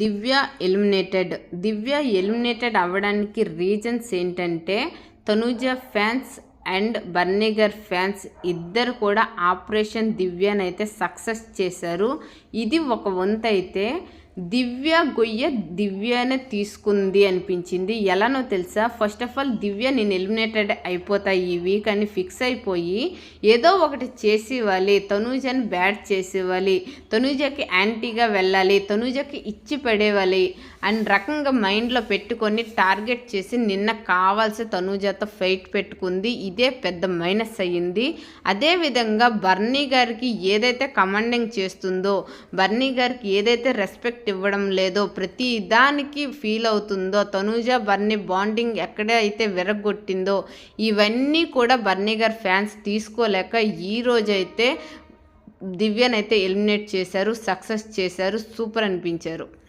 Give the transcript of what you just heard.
దివ్య eliminated. దివ్య eliminated అవ్వడానికి reasons ఏంటంటే, Tanuja fans and బర్నీ గారి ఫ్యాన్స్ ఇద్దరు కూడా ఆపరేషన్ దివ్యనైతే సక్సెస్ చేశారు. ఇది ఒక వంతైతే దివ్య గొయ్య దివ్యనే తీసుకుంది అనిపించింది. ఎలానో తెలుసా, ఫస్ట్ ఆఫ్ ఆల్ దివ్య నేను ఎలిమినేటెడ్ అయిపోతా ఈ వీక్ అని ఫిక్స్ అయిపోయి ఏదో ఒకటి చేసేవాలి, తనూజని బ్యాడ్ చేసేవాలి, తనూజకి యాంటీగా వెళ్ళాలి, తనూజకి ఇచ్చి పడేవాలి అని రకంగా మైండ్లో పెట్టుకొని టార్గెట్ చేసి నిన్న కావాల్సి తనూజతో ఫైట్ పెట్టుకుంది. ఇదే పెద్ద మైనస్ అయ్యింది. అదేవిధంగా బర్నీ గారికి ఏదైతే కమాండింగ్ చేస్తుందో, బర్నీ గారికి ఏదైతే రెస్పెక్ట్ ఇవ్వడం లేదో, ప్రతి దానికి ఫీల్ అవుతుందో, తనూజ బర్నీ బాండింగ్ ఎక్కడైతే విరగొట్టిందో ఇవన్నీ కూడా బర్నీ గారి ఫ్యాన్స్ తీసుకోలేక ఈ రోజైతే దివ్యనైతే ఎలిమినేట్ చేశారు, సక్సెస్ చేశారు. సూపర్ అనిపించారు.